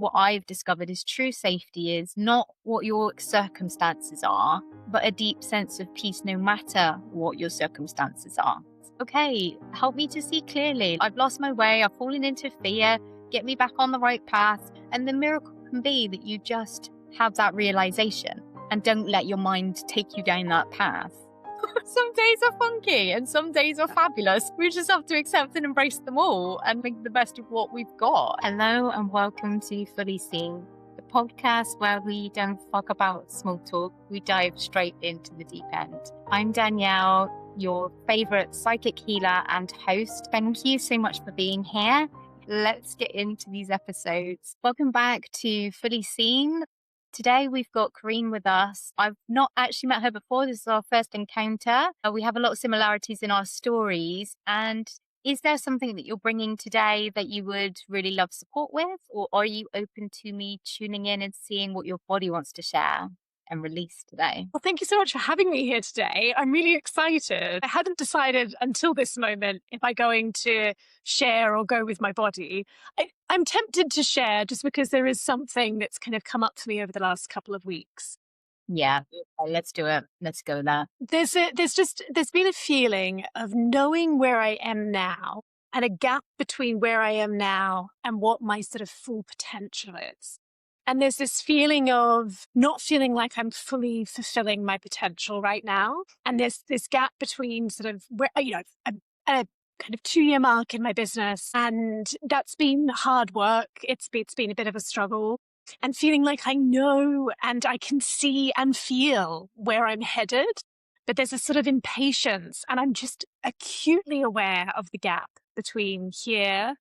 what I've discovered is true safety is not what your circumstances are, but a deep sense of peace no matter what your circumstances are. Okay, help me to see clearly. I've lost my way, I've fallen into fear, get me back on the right path. And the miracle can be that you just have that realization and don't let your mind take you down that path. Some days are funky and some days are fabulous. We just have to accept and embrace them all and make the best of what we've got. Hello and welcome to Fully Seen, the podcast where we don't fuck about small talk. We dive straight into the deep end. I'm Danielle, your favorite psychic healer and host. Thank you so much for being here. Let's get into these episodes. Welcome back to Fully Seen. Today we've got Karinne with us. I've not actually met her before. This is our first encounter. We have a lot of similarities in our stories. And is there something that you're bringing today that you would really love support with? Or are you open to me tuning in and seeing what your body wants to share and release today? Well, thank you so much for having me here today. I'm really excited. I hadn't decided until this moment if I'm going to share or go with my body. I'm tempted to share just because there is something that's kind of come up for me over the last couple of weeks. Yeah, let's do it. Let's go there. There's been a feeling of knowing where I am now and a gap between where I am now and what my sort of full potential is. And there's this feeling of not feeling like I'm fully fulfilling my potential right now. And there's this gap between sort of where, I'm at a kind of 2-year mark in my business. And that's been hard work. It's been a bit of a struggle. And feeling like I know and I can see and feel where I'm headed. But there's a sort of impatience. And I'm just acutely aware of the gap between here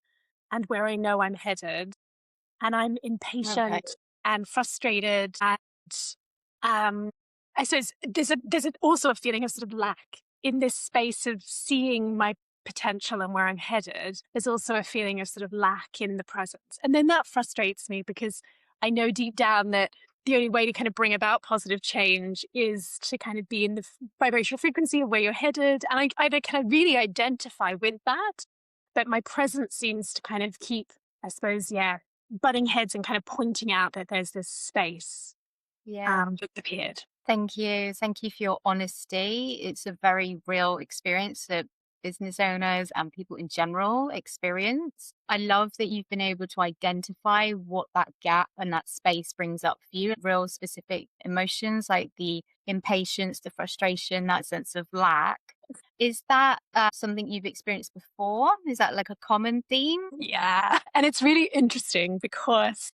and where I know I'm headed. And I'm impatient and frustrated. And I suppose there's also a feeling of sort of lack in this space of seeing my potential and where I'm headed. There's also a feeling of sort of lack in the present. And then that frustrates me because I know deep down that the only way to kind of bring about positive change is to kind of be in the vibrational frequency of where you're headed. And I kind of really identify with that. But my presence seems to kind of keep, I suppose, butting heads and kind of pointing out that there's this space that appeared. Thank you. Thank you for your honesty. It's a very real experience that business owners and people in general experience. I love that you've been able to identify what that gap and that space brings up for you. Real specific emotions like the impatience, the frustration, that sense of lack. Is that something you've experienced before? Is that like a common theme? Yeah. And it's really interesting because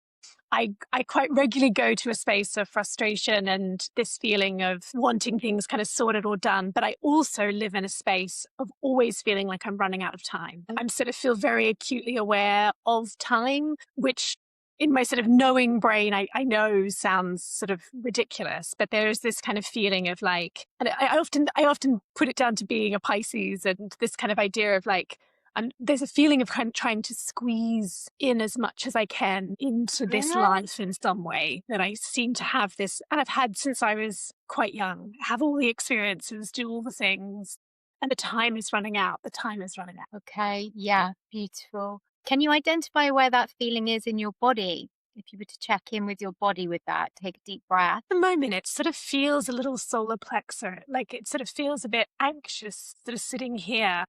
I quite regularly go to a space of frustration and this feeling of wanting things kind of sorted or done. But I also live in a space of always feeling like I'm running out of time. I'm sort of feel very acutely aware of time, which in my sort of knowing brain, I know sounds sort of ridiculous, but there is this kind of feeling of like, and I often put it down to being a Pisces and this kind of idea of like, and there's a feeling of kind of trying to squeeze in as much as I can into this life in some way that I seem to have this, and I've had since I was quite young, have all the experiences, do all the things, and the time is running out. The time is running out. Okay. Yeah. Beautiful. Can you identify where that feeling is in your body? If you were to check in with your body with that, take a deep breath. At the moment, it sort of feels a little solar plexus, like it sort of feels a bit anxious, sort of sitting here.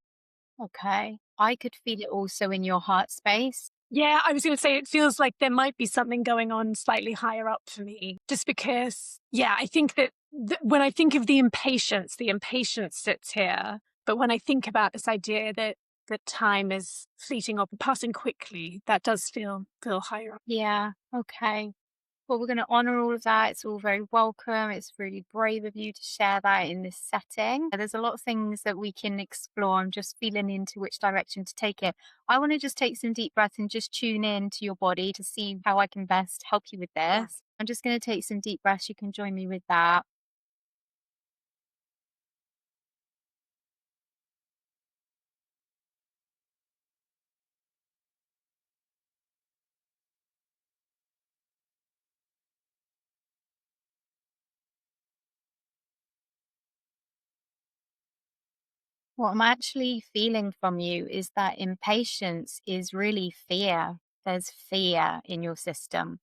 Okay. I could feel it also in your heart space. Yeah, I was going to say it feels like there might be something going on slightly higher up for me, just because, I think that when I think of the impatience sits here. But when I think about this idea that time is fleeting or passing quickly, that does feel higher up. Yeah. Okay. Well, we're going to honor all of that. It's all very welcome. It's really brave of you to share that in this setting. There's a lot of things that we can explore. I'm just feeling into which direction to take it. I want to just take some deep breaths and just tune in to your body to see how I can best help you with this. Yeah. I'm just going to take some deep breaths. You can join me with that. What I'm actually feeling from you is that impatience is really fear. there's fear in your system.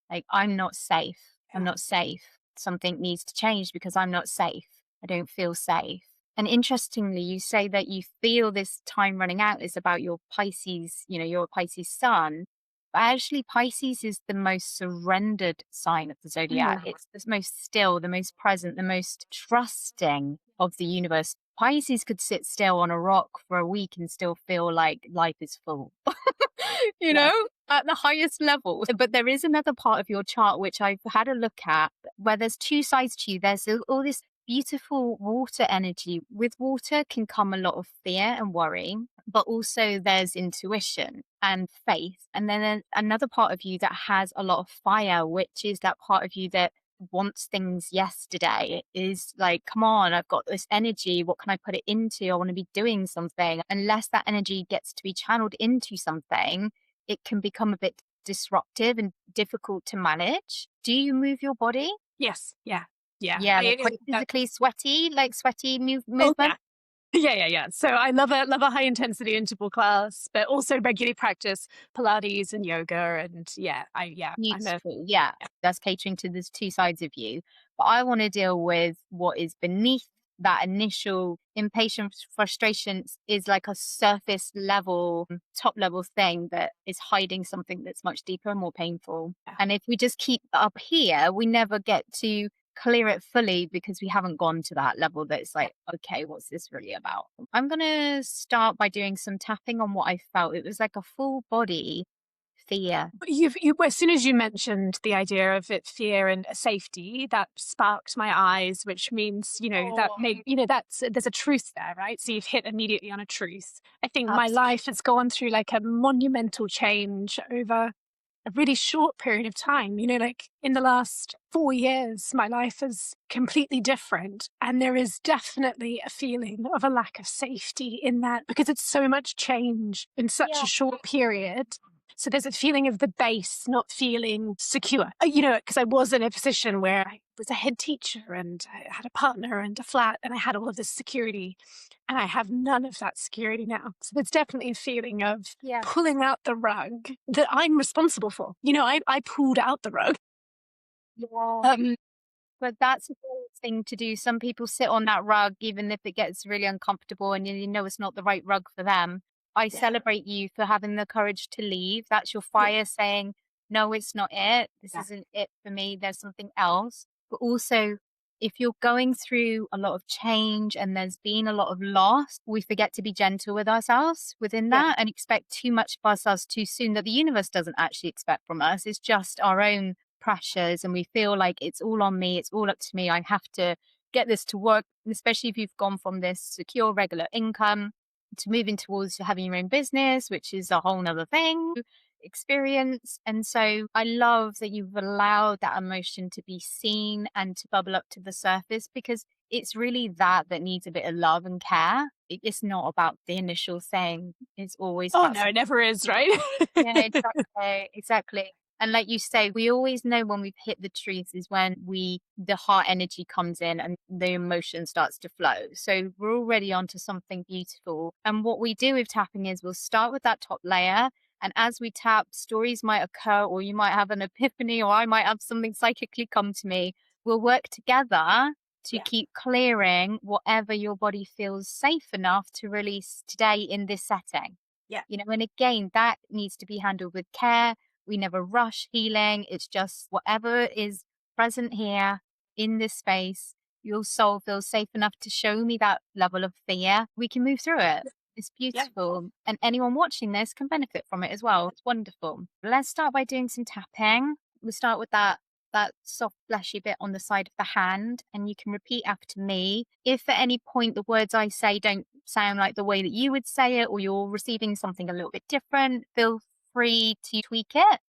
Like, I'm not safe. I'm Yeah. not safe. Something needs to change because I'm not safe. I don't feel safe. And interestingly, you say that you feel this time running out is about your Pisces, your Pisces sun. But actually, Pisces is the most surrendered sign of the zodiac. Mm. It's the most still, the most present, the most trusting of the universe. Pisces could sit still on a rock for a week and still feel like life is full, you Yeah. know, at the highest level. But there is another part of your chart which I've had a look at where there's two sides to you. There's all this beautiful water energy. With water can come a lot of fear and worry, but also there's intuition and faith. And then another part of you that has a lot of fire, which is that part of you that wants things yesterday. It is like, come on, I've got this energy. What can I put it into? I want to be doing something. Unless that energy gets to be channeled into something, it can become a bit disruptive and difficult to manage. Do you move your body? Yes. Yeah. Yeah. Yeah, like quite That, physically sweaty, like sweaty oh, movement. yeah. Yeah, yeah, yeah. So I love a high intensity interval class, but also regularly practice Pilates and yoga. And I'm a Beautiful. Yeah, that's catering to these two sides of you. But I want to deal with what is beneath that initial impatient frustration is like a surface level, top level thing that is hiding something that's much deeper and more painful. yeah. And if we just keep up here, we never get to clear it fully because we haven't gone to that level that's like, okay, what's this really about? I'm going to start by doing some tapping on what I felt. It was like a full body fear. As soon as you mentioned the idea of it, fear and safety, that sparked my eyes, which means, that made, that's, there's a truth there, right? So you've hit immediately on a truth. I think my Absolutely. life has gone through like a monumental change over a really short period of time. Like in the last 4 years, my life is completely different. And there is definitely a feeling of a lack of safety in that because it's so much change in such Yeah. a short period. So there's a feeling of the base not feeling secure, because I was in a position where I was a head teacher and I had a partner and a flat and I had all of this security and I have none of that security now. So there's definitely a feeling of Yeah. pulling out the rug that I'm responsible for. I pulled out the rug. Yeah. Um, But that's a great thing to do. Some people sit on that rug, even if it gets really uncomfortable and you know it's not the right rug for them. I yeah, celebrate you for having the courage to leave. That's your yeah, fire saying, no, it's not it. This yeah, isn't it for me. There's something else. But also, if you're going through a lot of change and there's been a lot of loss, we forget to be gentle with ourselves within yeah, that and expect too much of ourselves too soon that the universe doesn't actually expect from us. It's just our own pressures and we feel like it's all on me, it's all up to me. I have to get this to work, and especially if you've gone from this secure regular income to moving towards having your own business, which is a whole nother thing experience. And so I love that you've allowed that emotion to be seen and to bubble up to the surface because it's really that needs a bit of love and care. It's not about the initial thing. It's always oh about no, it never is, right? yeah, exactly, exactly. And like you say, we always know when we've hit the truth is when the heart energy comes in and the emotion starts to flow. So we're already onto something beautiful. And what we do with tapping is we'll start with that top layer. And as we tap, stories might occur, or you might have an epiphany, or I might have something psychically come to me. We'll work together to Yeah, keep clearing whatever your body feels safe enough to release today in this setting. yeah, And again, that needs to be handled with care. We never rush healing. It's just whatever is present here in this space, your soul feels safe enough to show me that level of fear. We can move through it. It's yeah, beautiful. And anyone watching this can benefit from it as well. It's wonderful. Let's start by doing some tapping. We'll start with that soft fleshy bit on the side of the hand and you can repeat after me. If at any point the words I say don't sound like the way that you would say it or you're receiving something a little bit different, feel free to tweak it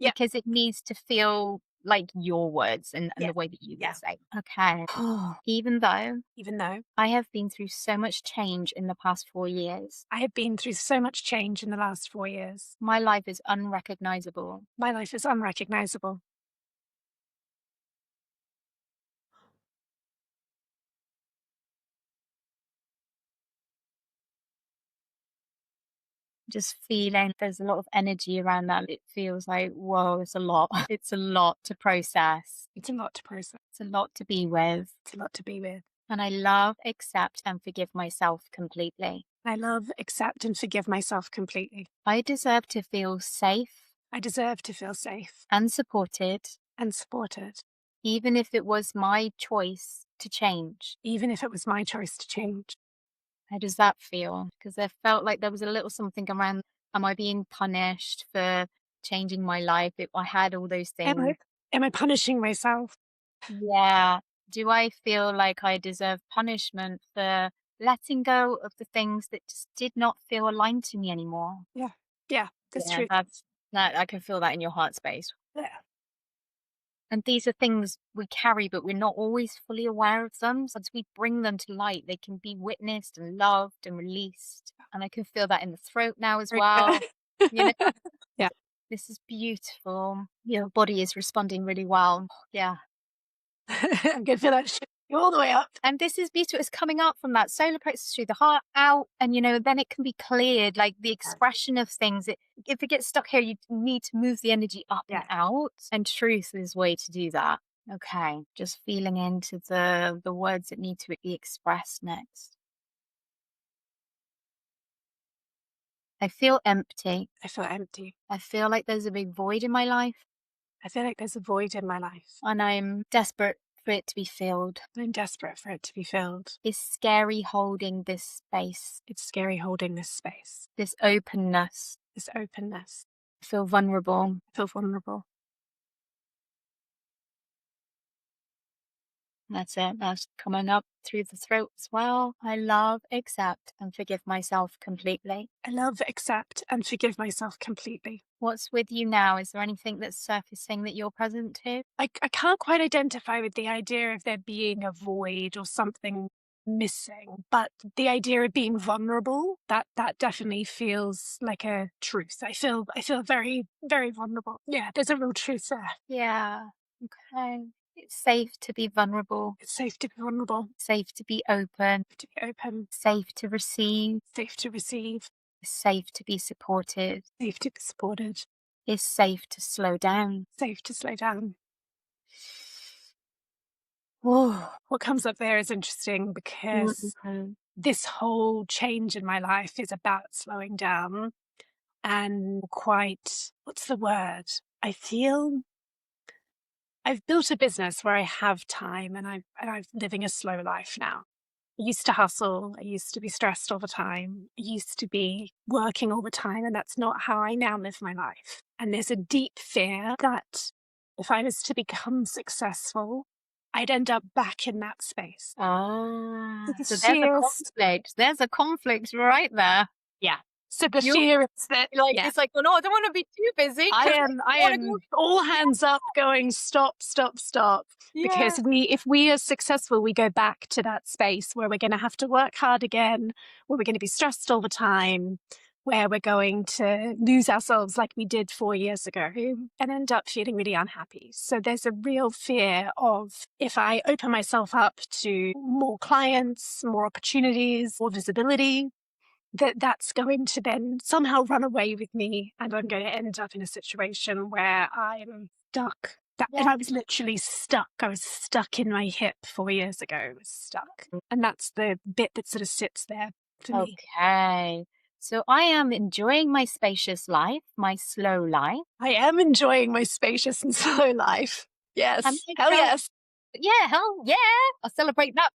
yeah, because it needs to feel like your words and yeah, the way that you would yeah. say. Okay. Even though Even though I have been through so much change in the past 4 years, I have been through so much change in the last 4 years, my life is unrecognizable. my life is unrecognizable. Just feeling there's a lot of energy around that. It feels like, whoa, it's a lot. It's a lot to process. It's a lot to process. It's a lot to be with. It's a lot to be with. And I love, accept, and forgive myself completely. I love, accept, and forgive myself completely. I deserve to feel safe. I deserve to feel safe and supported, and supported, even if it was my choice to change. even if it was my choice to change. How does that feel? Because I felt like there was a little something around, am I being punished for changing my life? I had all those things. Am I punishing myself? Yeah. Do I feel like I deserve punishment for letting go of the things that just did not feel aligned to me anymore? Yeah, that's true. I can feel that in your heart space. Yeah. And these are things we carry, but we're not always fully aware of them. So as we bring them to light, they can be witnessed and loved and released. And I can feel that in the throat now as well. You know? Yeah. This is beautiful. Your body is responding really well. Yeah. I'm going to feel that shit all the way up. And this is beautiful. It's coming up from that solar plexus through the heart out. And, then it can be cleared, like the expression of things. If it gets stuck here, you need to move the energy up and out. And truth is a way to do that. Okay. Just feeling into the words that need to be expressed next. I feel empty. I feel empty. I feel like there's a big void in my life. I feel like there's a void in my life. And I'm desperate for it to be filled. I'm desperate for it to be filled. It's scary holding this space. It's scary holding this space. This openness. This openness. I feel vulnerable. I feel vulnerable. That's it. That's coming up through the throat as well. I love, accept, and forgive myself completely. I love, accept, and forgive myself completely. What's with you now? Is there anything that's surfacing that you're present to? I can't quite identify with the idea of there being a void or something missing, but the idea of being vulnerable, that definitely feels like a truth. I feel very, very vulnerable. Yeah, there's a real truth there. Yeah. Okay. It's safe to be vulnerable. It's safe to be vulnerable. Safe to be open. To be open. Safe to receive. Safe to receive. Safe to be supported. Safe to be supported. It's safe to slow down. Safe to slow down. Oh. What comes up there is interesting because this whole change in my life is about slowing down and quite, what's the word? I feel I've built a business where I have time and I'm living a slow life now. I used to hustle. I used to be stressed all the time. I used to be working all the time, and that's not how I now live my life. And there's a deep fear that if I was to become successful, I'd end up back in that space. So there's a conflict. There's a conflict right there. Yeah. So the fear is that, it's like, well, no, I don't want to be too busy. I am all hands up going, stop. Yeah. Because if we are successful, we go back to that space where we're going to have to work hard again, where we're going to be stressed all the time, where we're going to lose ourselves like we did 4 years ago and end up feeling really unhappy. So there's a real fear of, if I open myself up to more clients, more opportunities, more visibility, that's going to then somehow run away with me, and I'm going to end up in a situation where I'm stuck. And I was literally stuck. I was stuck in my hip 4 years ago. I was stuck. And that's the bit that sort of sits there for me. Okay. So I am enjoying my spacious life, my slow life. I am enjoying my spacious and slow life. Yes. Hell yes. Yeah, hell yeah. I'll celebrate that.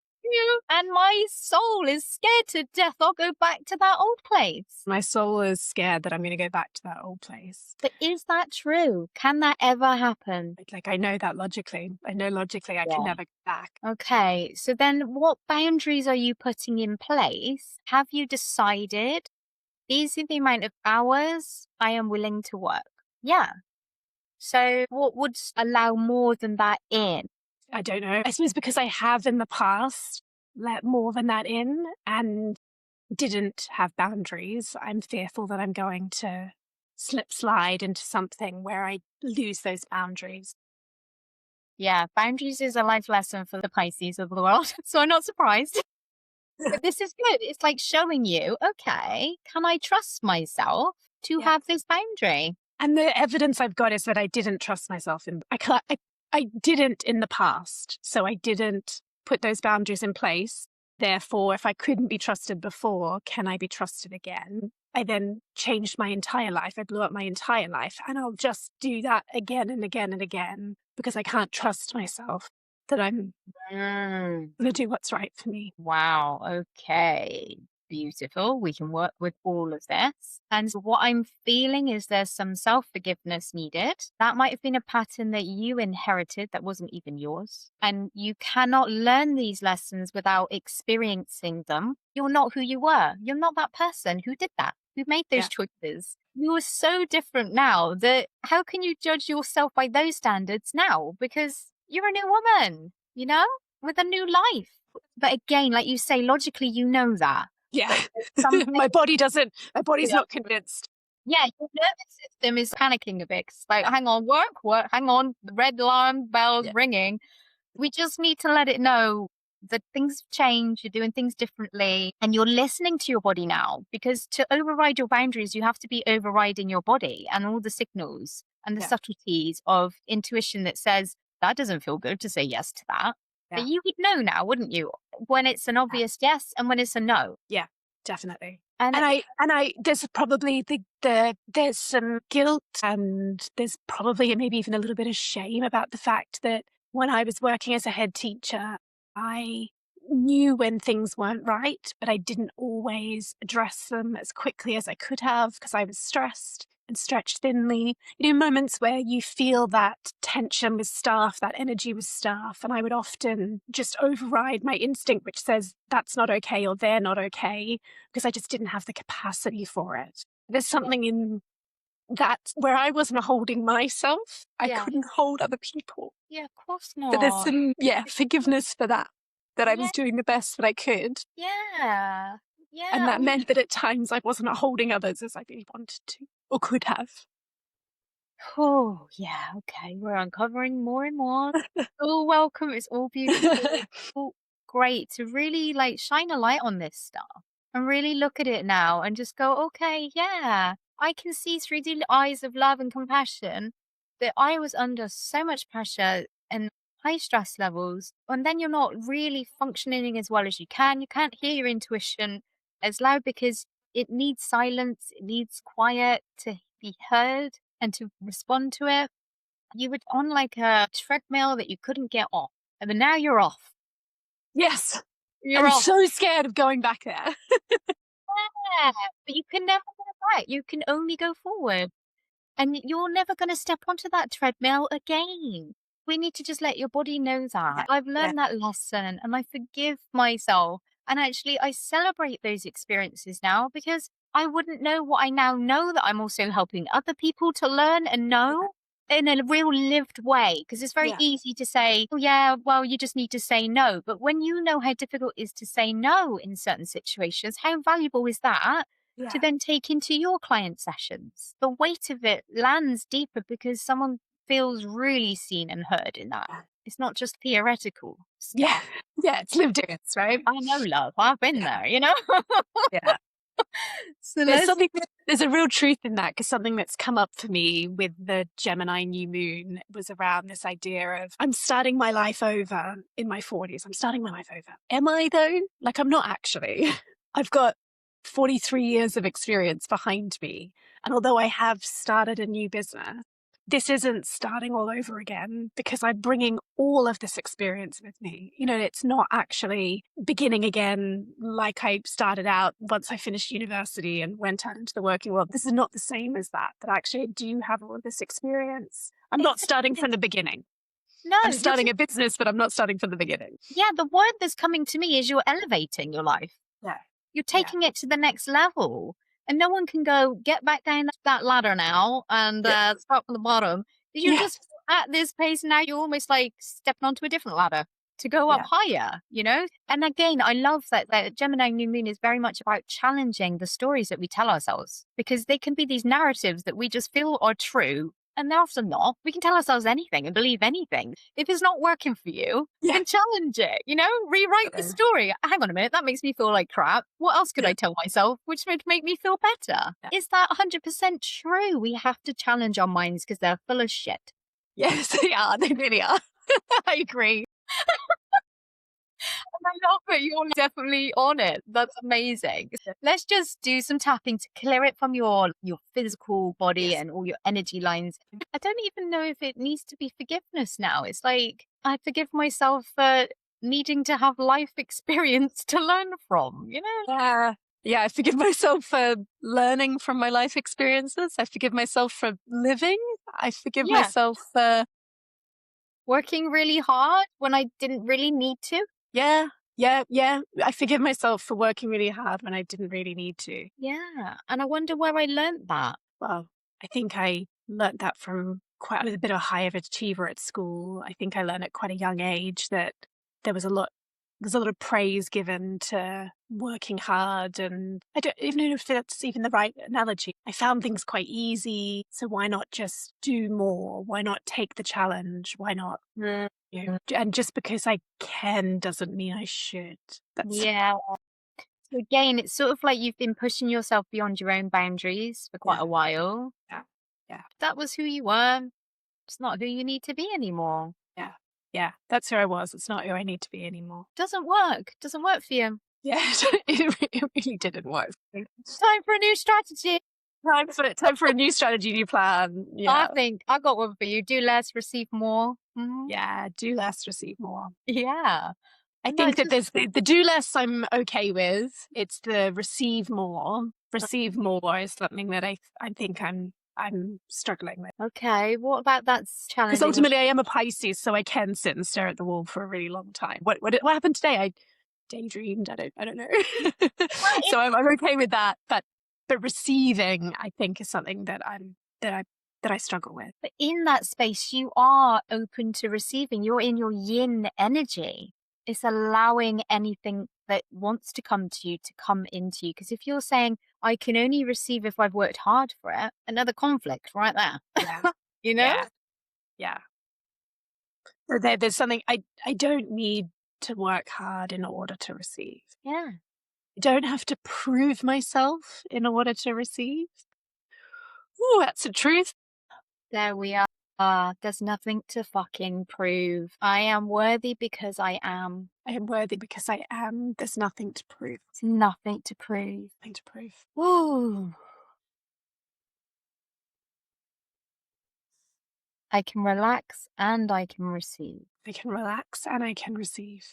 And my soul is scared to death I'll go back to that old place. My soul is scared that I'm going to go back to that old place. But is that true? Can that ever happen? Like, I know that logically. I know logically I can never go back. Okay, so then what boundaries are you putting in place? Have you decided these are the amount of hours I am willing to work? Yeah. So what would allow more than that in? I don't know. I suppose because I have in the past let more than that in and didn't have boundaries, I'm fearful that I'm going to slide into something where I lose those boundaries. Yeah, boundaries is a life lesson for the Pisces of the world, so I'm not surprised. But this is good. It's like showing you, okay, can I trust myself to Yeah. have this boundary? And the evidence I've got is that I didn't trust myself I didn't in the past. So I didn't put those boundaries in place. Therefore, if I couldn't be trusted before, can I be trusted again? I then changed my entire life. I blew up my entire life, and I'll just do that again and again and again because I can't trust myself that I'm Mm. going to do what's right for me. Wow. Okay. Beautiful. We can work with all of this. And so what I'm feeling is there's some self forgiveness needed. That might have been a pattern that you inherited that wasn't even yours. And you cannot learn these lessons without experiencing them. You're not who you were. You're not that person who did that, who made those Yeah. choices. You are so different now that how can you judge yourself by those standards now? Because you're a new woman, with a new life. But again, like you say, logically, you know that. Yeah. Something, My body's yeah, not convinced. yeah, your nervous system is panicking a bit. It's like, hang on, work, hang on, the red alarm bells Yeah. ringing. We just need to let it know that things change, you're doing things differently, and you're listening to your body now. Because to override your boundaries, you have to be overriding your body and all the signals and the Yeah. subtleties of intuition that says, that doesn't feel good to say yes to that. Yeah. But you would know now, wouldn't you? When it's an obvious yes and when it's a no. Yeah, definitely. And And there's probably there's some guilt, and there's probably maybe even a little bit of shame about the fact that when I was working as a head teacher, I knew when things weren't right, but I didn't always address them as quickly as I could have because I was stressed and stretched thinly. Moments where you feel that tension with staff, that energy with staff, and I would often just override my instinct, which says that's not okay or they're not okay, because I just didn't have the capacity for it. There's something in that where I wasn't holding myself, I yeah, couldn't hold other people. yeah, of course But there's not. some, forgiveness for that, that I Yeah, was doing the best that I could. yeah, And yeah. that meant that at times I wasn't holding others as I really wanted to or could have. Oh, yeah. Okay. We're uncovering more and more. Oh, welcome. It's all beautiful. It's all great to really like shine a light on this stuff and really look at it now and just go, okay, yeah, I can see through the eyes of love and compassion that I was under so much pressure and high stress levels. And then you're not really functioning as well as you can. You can't hear your intuition as loud because it needs silence, it needs quiet to be heard and to respond to it. You were on like a treadmill that you couldn't get off. And then now you're off. Yes. You're I'm off. so scared of going back there. Yeah. But you can never go back. You can only go forward. And you're never going to step onto that treadmill again. We need to just let your body know that. I've Yeah. learned that lesson and I forgive myself. And actually, I celebrate those experiences now because I wouldn't know what I now know that I'm also helping other people to learn and know in a real lived way. Because it's very Yeah. easy to say, oh, yeah, well, you just need to say no. But when you know how difficult it is to say no in certain situations, how valuable is that? To then take into your client sessions. The weight of it lands deeper because someone feels really seen and heard in that. It's not just theoretical stuff. Yeah. Yeah. It's lived experience, right? I know, love. I've been Yeah. there. Yeah. So There's a real truth in that, because something that's come up for me with the Gemini new moon was around this idea of I'm starting my life over in my 40s. I'm starting my life over. Am I though? Like, I'm not actually. I've got 43 years of experience behind me. And although I have started a new business, this isn't starting all over again, because I'm bringing all of this experience with me. It's not actually beginning again like I started out once I finished university and went out into the working world. This is not the same as that actually I do have all of this experience. I'm not starting from the beginning. no, I'm starting a business, but I'm not starting from the beginning. yeah, the word that's coming to me is you're elevating your life. Yeah. You're taking it to the next level. And no one can go, get back down that ladder now and start from the bottom. You're just at this pace now, you're almost like stepping onto a different ladder to go up higher. And again, I love that Gemini New Moon is very much about challenging the stories that we tell ourselves, because they can be these narratives that we just feel are true, And they're often not. We can tell ourselves anything and believe anything. If it's not working for you, Yeah. then challenge it, rewrite the story. Hang on a minute, that makes me feel like crap. What else could I tell myself which would make me feel better? Yeah. Is that 100% true? We have to challenge our minds because they're full of shit. Yes, they are. They really are. I agree. And I love that you're definitely on it. That's amazing. Let's just do some tapping to clear it from your physical body and all your energy lines. I don't even know if it needs to be forgiveness now. It's like I forgive myself for needing to have life experience to learn from, Yeah. Yeah, I forgive myself for learning from my life experiences. I forgive myself for living. I forgive myself for working really hard when I didn't really need to. Yeah. I forgive myself for working really hard when I didn't really need to. Yeah. And I wonder where I learnt that. Well, I think I learnt that from I was a bit of a high achiever at school. I think I learned at quite a young age that there's a lot of praise given to working hard, and I don't even know if that's even the right analogy. I found things quite easy, so why not just do more? Why not take the challenge? Why not? And just because I can doesn't mean I should. Yeah. So again, it's sort of like you've been pushing yourself beyond your own boundaries for quite a while. Yeah. That was who you were. It's not who you need to be anymore. Yeah, that's who I was. It's not who I need to be anymore. Doesn't work for you. Yeah, it really didn't work. Time for a new strategy. Time for a new strategy, new plan. Yeah. I think I got one for you. Do less, receive more. Mm-hmm. Yeah, do less, receive more. Yeah. I think that there's the do less I'm okay with. It's the receive more. Receive more is something that I think I'm struggling with. Okay, what about that's challenging? Because ultimately I am a Pisces, so I can sit and stare at the wall for a really long time. What happened today? I daydreamed. I don't know. So I'm okay with that. But receiving, I think, is something that I struggle with. But in that space, you are open to receiving. You're in your yin energy. It's allowing anything that wants to come to you to come into you. Because if you're saying, I can only receive if I've worked hard for it, another conflict right there. Yeah. Yeah. So there's something I don't need to work hard in order to receive. Yeah. I don't have to prove myself in order to receive. Ooh, that's the truth. There we are. There's nothing to fucking prove. I am worthy because I am. I am worthy because I am. There's nothing to prove. There's nothing to prove. Nothing to prove. Woo. I can relax and I can receive. I can relax and I can receive.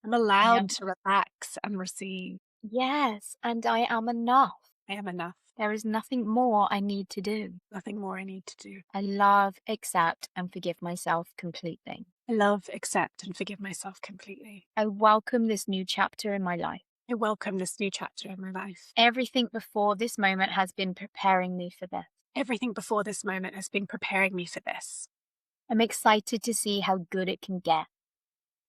I'm allowed to relax and receive. Yes, and I am enough. I am enough. There is nothing more I need to do. Nothing more I need to do. I love, accept, and forgive myself completely. I love, accept, and forgive myself completely. I welcome this new chapter in my life. I welcome this new chapter in my life. Everything before this moment has been preparing me for this. Everything before this moment has been preparing me for this. I'm excited to see how good it can get.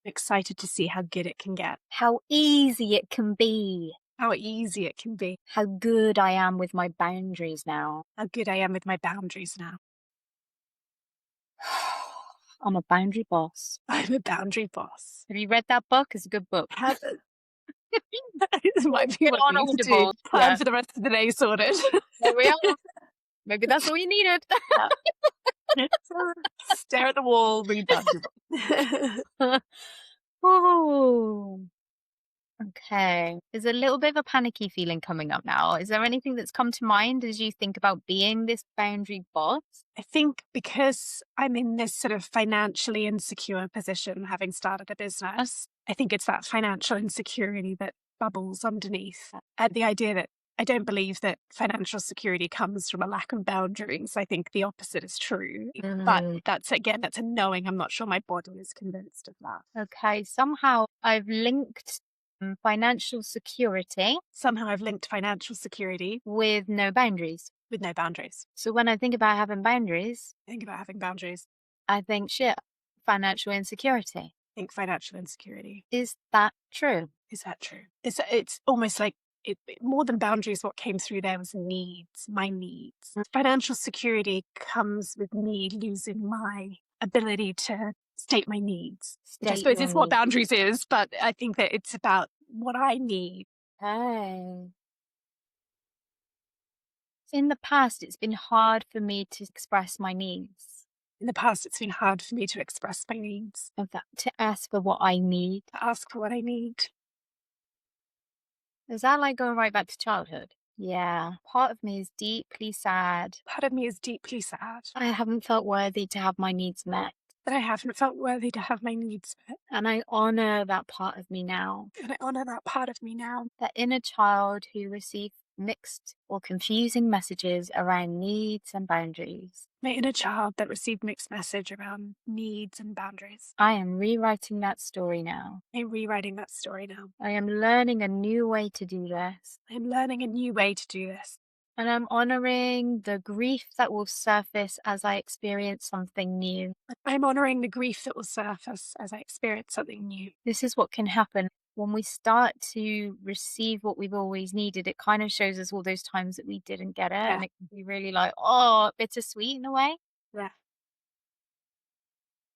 I'm excited to see how good it can get. How easy it can be. How easy it can be. How good I am with my boundaries now. How good I am with my boundaries now. I'm a boundary boss. I'm a boundary boss. Have you read that book? It's a good book. Haven't. This might be what I need to do. Plan for the rest of the day sorted. There we are. Maybe that's all you needed. Stare at the wall, read boundary boss. Oh. Okay. There's a little bit of a panicky feeling coming up now. Is there anything that's come to mind as you think about being this boundary boss? I think because I'm in this sort of financially insecure position, having started a business, I think it's that financial insecurity that bubbles underneath. And the idea that I don't believe that financial security comes from a lack of boundaries. I think the opposite is true. But that's a knowing. I'm not sure my body is convinced of that. Okay. Somehow I've linked financial security. Somehow I've linked financial security with no boundaries. With no boundaries. So when I think about having boundaries, I think, shit, financial insecurity. I think financial insecurity. Is that true? Is that true? It's almost like more than boundaries, what came through there was needs, my needs. Financial security comes with me losing my ability to state my needs, which I State suppose your is what needs. boundaries is, but I think that it's about what I need. Okay. So in the past, it's been hard for me to express my needs, In the past, it's been hard for me to express my needs, in fact, to ask for what I need. to ask for what I need. Is that like going right back to childhood? Yeah. Part of me is deeply sad. Part of me is deeply sad I haven't felt worthy to have my needs met. that I haven't felt worthy to have my needs met. And I honor that part of me now. And I honor that part of me now. That inner child who received mixed or confusing messages around needs and boundaries. My inner child that received mixed message around needs and boundaries. I am rewriting that story now. I'm rewriting that story now. I am learning a new way to do this. I'm learning a new way to do this. And I'm honoring the grief that will surface as I experience something new. I'm honoring the grief that will surface as I experience something new. This is what can happen when we start to receive what we've always needed. It kind of shows us all those times that we didn't get it. Yeah. And it can be really like, oh, bittersweet in a way. Yeah.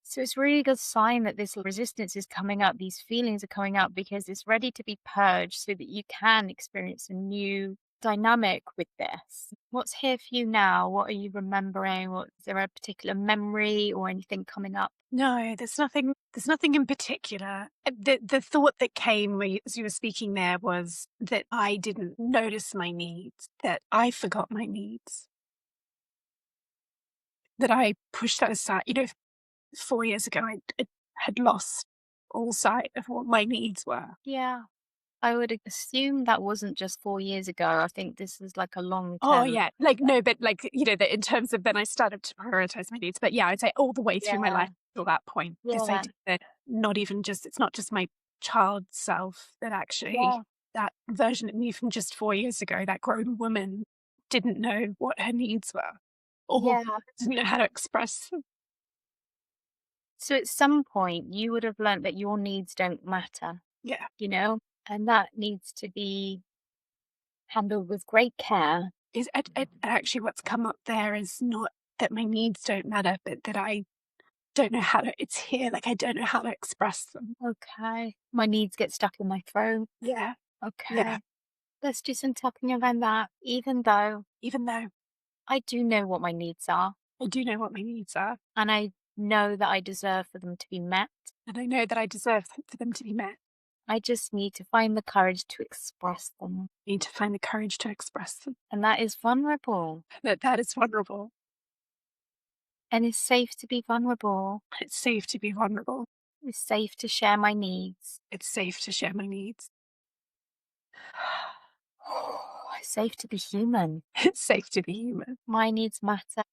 So it's really a good sign that this resistance is coming up. These feelings are coming up because it's ready to be purged so that you can experience a new dynamic with this. What's here for you now? What are you remembering? Is there a particular memory or anything coming up? No, there's nothing in particular. The thought that came as you were speaking there was that I didn't notice my needs, that I forgot my needs, that I pushed that aside. 4 years ago, I had lost all sight of what my needs were. Yeah. I would assume that wasn't just 4 years ago. I think this is like a long term. Oh, yeah. No, but that in terms of then I started to prioritize my needs. But yeah, I'd say all the way through my life till that point. This Yeah. idea that it's not just my child self, that actually that version of me from just 4 years ago, that grown woman, didn't know what her needs were or didn't know how to express them. So at some point, you would have learned that your needs don't matter, Yeah. and that needs to be handled with great care. Actually, what's come up there is not that my needs don't matter, but that I don't know how to, it's here, like I don't know how to express them. Okay. My needs get stuck in my throat. Yeah. Okay. Yeah. Let's do some tapping around that, even though Even though I do know what my needs are, I do know what my needs are, and I know that I deserve for them to be met. and I know that I deserve for them to be met. I just need to find the courage to express them. I need to find the courage to express them. And that is vulnerable. That is vulnerable. And it's safe to be vulnerable. It's safe to be vulnerable. It's safe to share my needs. It's safe to share my needs. It's safe to be human. It's safe to be human. My needs matter.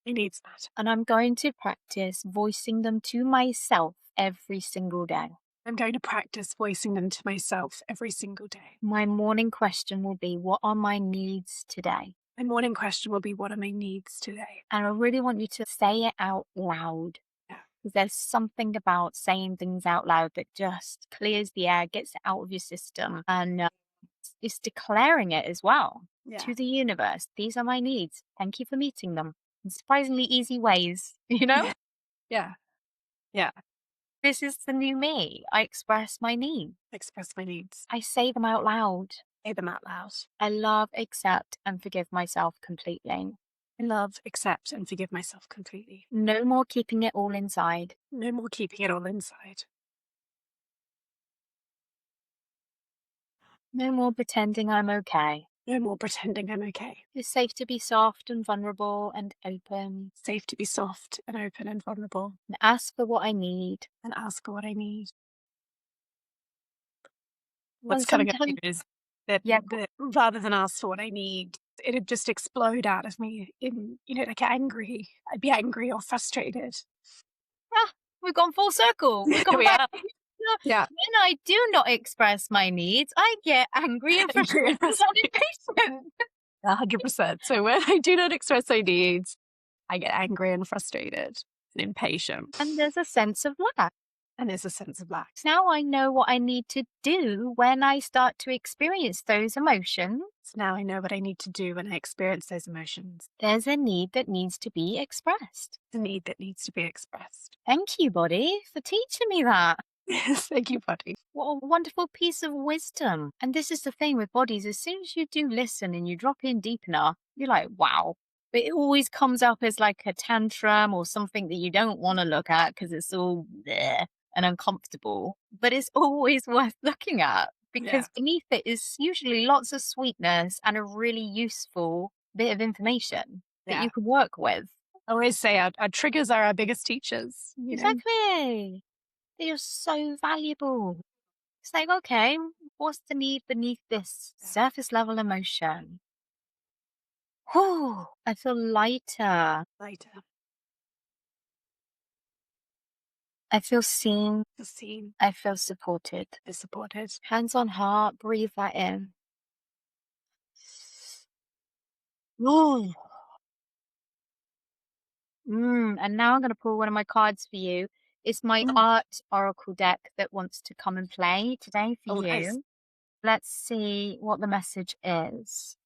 My needs matter. And I'm going to practice voicing them to myself every single day. I'm going to practice voicing them to myself every single day. My morning question will be, what are my needs today? My morning question will be, what are my needs today? And I really want you to say it out loud. Yeah. Because there's something about saying things out loud that just clears the air, gets it out of your system, and it's declaring it as well to the universe. These are my needs. Thank you for meeting them in surprisingly easy ways, Yeah. Yeah. This is the new me. I express my needs. Express my needs. I say them out loud. Say them out loud. I love, accept, and forgive myself completely. I love, accept, and forgive myself completely. No more keeping it all inside. No more keeping it all inside. No more pretending I'm okay. No more pretending I'm okay. It's safe to be soft and vulnerable and open. Safe to be soft and open and vulnerable. And ask for what I need. And ask for what I need. Well, What's coming up sometimes- is that rather than ask for what I need, it'd just explode out of me in, like angry. I'd be angry or frustrated. We've gone full circle. We've gone We back. are. Yeah. When I do not express my needs, I get angry and frustrated and impatient. 100%. So when I do not express my needs, I get angry and frustrated and impatient. And there's a sense of lack. And there's a sense of lack. Now I know what I need to do when I start to experience those emotions. So now I know what I need to do when I experience those emotions. There's a need that needs to be expressed. The need that needs to be expressed. Thank you, body, for teaching me that. Yes, thank you, body. What a wonderful piece of wisdom. And this is the thing with bodies. As soon as you do listen and you drop in deep enough, you're like, wow. But it always comes up as like a tantrum or something that you don't want to look at because it's all there and uncomfortable. But it's always worth looking at because beneath it is usually lots of sweetness and a really useful bit of information that you can work with. I always say our triggers are our biggest teachers. You know? Exactly. They are so valuable. It's like, okay, what's the need beneath this surface level emotion? Whew, I feel lighter. Later. I feel seen. Feel seen. I feel supported. Feel supported. Hands on heart, breathe that in. Ooh. And now I'm going to pull one of my cards for you. It's my art oracle deck that wants to come and play today for you. Nice. Let's see what the message is.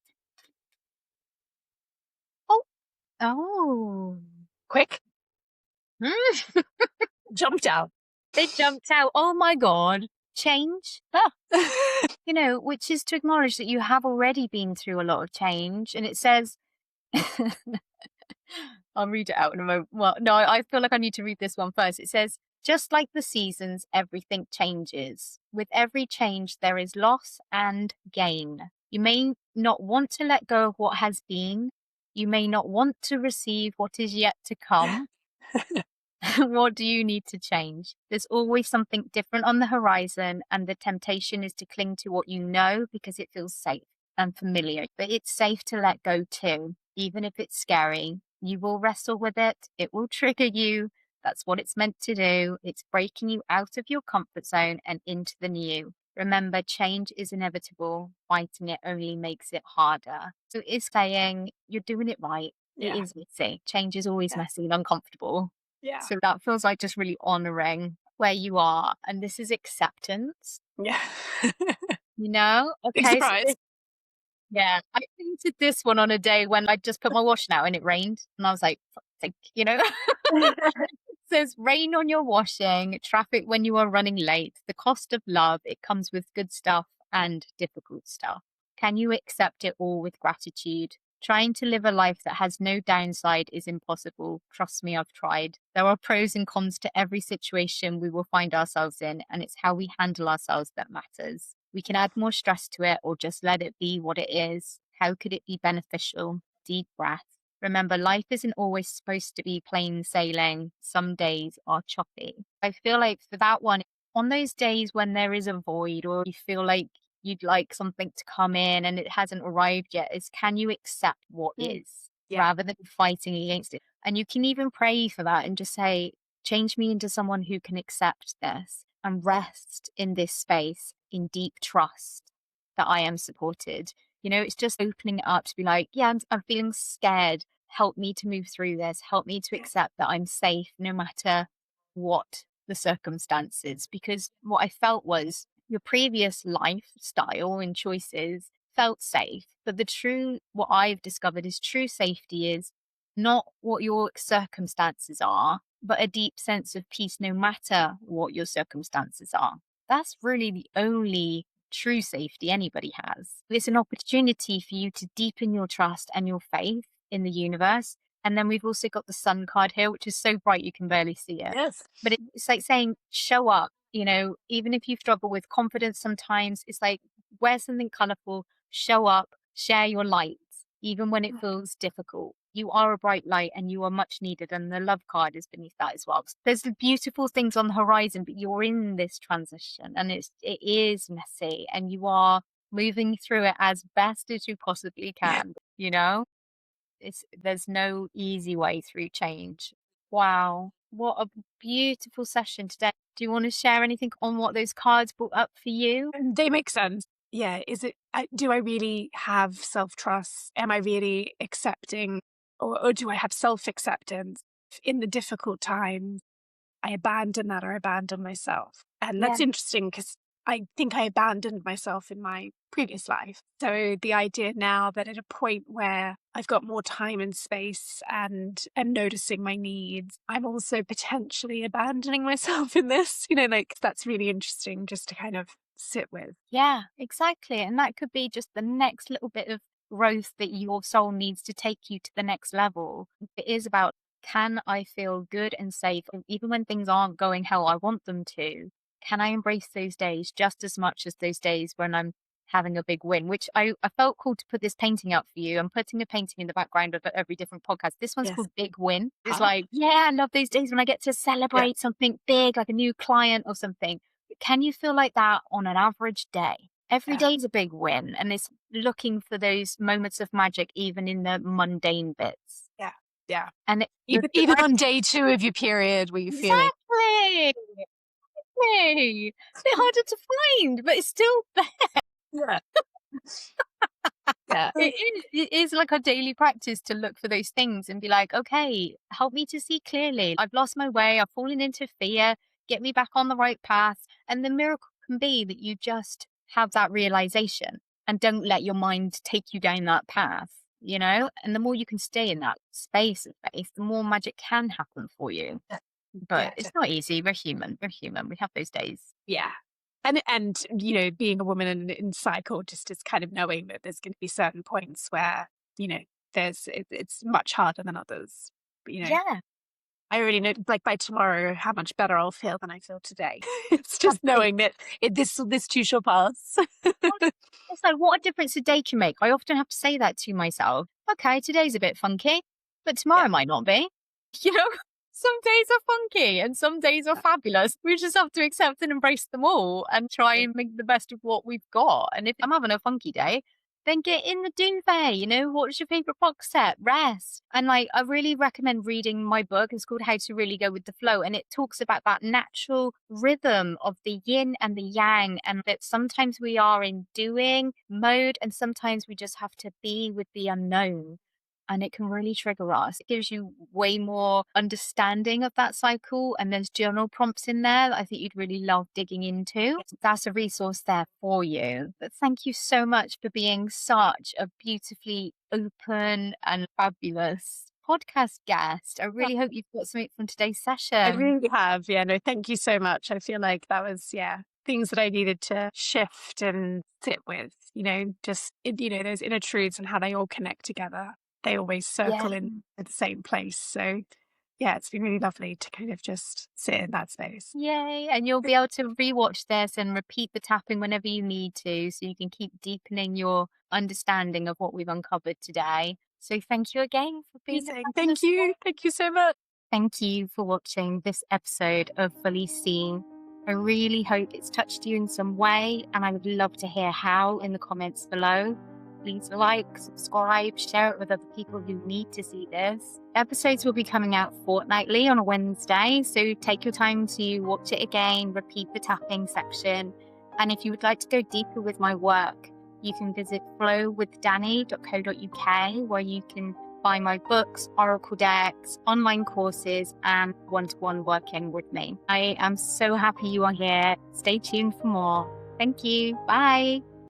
Oh. Quick. Jumped out. They jumped out. Oh my God. Change. Which is to acknowledge that you have already been through a lot of change. And it says, I'll read it out in a moment. Well, no, I feel like I need to read this one first. It says, just like the seasons, everything changes. With every change, there is loss and gain. You may not want to let go of what has been. You may not want to receive what is yet to come. What do you need to change? There's always something different on the horizon, and the temptation is to cling to what you know because it feels safe and familiar. But it's safe to let go too, even if it's scary. You will wrestle with it. It will trigger you. That's what it's meant to do. It's breaking you out of your comfort zone and into the new. Remember, change is inevitable. Fighting it only makes it harder. So it's saying you're doing it right. It is messy. Change is always messy and uncomfortable. Yeah. So that feels like just really honoring where you are. And this is acceptance. Yeah. Okay. Big surprise. I painted this one on a day when I just put my washing out and it rained. And I was like, It says rain on your washing, traffic when you are running late, the cost of love. It comes with good stuff and difficult stuff. Can you accept it all with gratitude? Trying to live a life that has no downside is impossible. Trust me, I've tried. There are pros and cons to every situation we will find ourselves in, and it's how we handle ourselves that matters. We can add more stress to it or just let it be what it is. How could it be beneficial? Deep breath. Remember, life isn't always supposed to be plain sailing. Some days are choppy. I feel like for that one, on those days when there is a void or you feel like you'd like something to come in and it hasn't arrived yet, is can you accept what is rather than fighting against it? And you can even pray for that and just say, change me into someone who can accept this and rest in this space in deep trust that I am supported. It's just opening it up to be like, I'm feeling scared. Help me to move through this. Help me to accept that I'm safe no matter what the circumstances. Because what I felt was your previous lifestyle and choices felt safe. But what I've discovered is true safety is not what your circumstances are, but a deep sense of peace no matter what your circumstances are. That's really the only true safety anybody has. It's an opportunity for you to deepen your trust and your faith in the universe. And then we've also got the sun card here, which is so bright you can barely see it. Yes. But it's like saying, show up, even if you struggle with confidence sometimes, it's like, wear something colorful, show up, share your light, even when it feels difficult. You are a bright light and you are much needed. And the love card is beneath that as well. So there's the beautiful things on the horizon, but you're in this transition and it is messy and you are moving through it as best as you possibly can, There's no easy way through change. Wow. What a beautiful session today. Do you want to share anything on what those cards brought up for you? They make sense. Yeah. Do I really have self-trust? Am I really accepting or do I have self-acceptance in the difficult times? I abandon that or abandon myself. And Yeah. that's interesting because I think I abandoned myself in my previous life. So the idea now that at a point where I've got more time and space and am noticing my needs, I'm also potentially abandoning myself in this, like that's really interesting just to kind of sit with. Yeah, exactly. And that could be just the next little bit of growth that your soul needs to take you to the next level. It is about, can I feel good and safe even when things aren't going how I want them to? Can I embrace those days just as much as those days when I'm having a big win? Which I felt called to put this painting up for you. I'm putting a painting in the background of every different podcast. This one's Yes. called Big Win. It's Ah. like, yeah, I love those days when I get to celebrate something big, like a new client or something. Can you feel like that on an average day? Every day is a big win, and it's looking for those moments of magic, even in the mundane bits. Yeah. Yeah. And Even on day 2 of your period where you're feeling. exactly, exactly. It's a bit harder to find, but it's still there. Yeah. Yeah. It is like a daily practice to look for those things and be like, okay, help me to see clearly. I've lost my way. I've fallen into fear. Get me back on the right path. And the miracle can be that you just have that realization and don't let your mind take you down that path, And the more you can stay in that space of faith, the more magic can happen for you. But it's not easy. We're human. We're human. We have those days. Yeah. And being a woman in cycle just is kind of knowing that there's going to be certain points where, it's much harder than others. But, Yeah. I already know, like by tomorrow, how much better I'll feel than I feel today. It's just knowing that this too shall pass. It's like, what a difference a day can make. I often have to say that to myself. Okay, today's a bit funky, but tomorrow might not be. Some days are funky and some days are fabulous. We just have to accept and embrace them all and try and make the best of what we've got. And if I'm having a funky day, then get in the duvet, watch your favorite box set, rest. And I really recommend reading my book. It's called How to Really Go with the Flow. And it talks about that natural rhythm of the yin and the yang. And that sometimes we are in doing mode and sometimes we just have to be with the unknown. And it can really trigger us. It gives you way more understanding of that cycle. And there's journal prompts in there that I think you'd really love digging into. That's a resource there for you. But thank you so much for being such a beautifully open and fabulous podcast guest. I really hope you've got something from today's session. I really have. Yeah, no, thank you so much. I feel like that was, things that I needed to shift and sit with, just, those inner truths and how they all connect together. They always circle in at the same place. So it's been really lovely to kind of just sit in that space. Yay. And you'll be able to rewatch this and repeat the tapping whenever you need to, so you can keep deepening your understanding of what we've uncovered today. So thank you again for being amazing. Thank you. Thank you so much. Thank you for watching this episode of Fully Seen. I really hope it's touched you in some way, and I would love to hear how in the comments below. Please like, subscribe, share it with other people who need to see this. Episodes will be coming out fortnightly on a Wednesday, so take your time to watch it again, repeat the tapping section. And if you would like to go deeper with my work, you can visit flowwithdanny.co.uk, where you can buy my books, oracle decks, online courses, and one-to-one working with me. I am so happy you are here. Stay tuned for more. Thank you. Bye.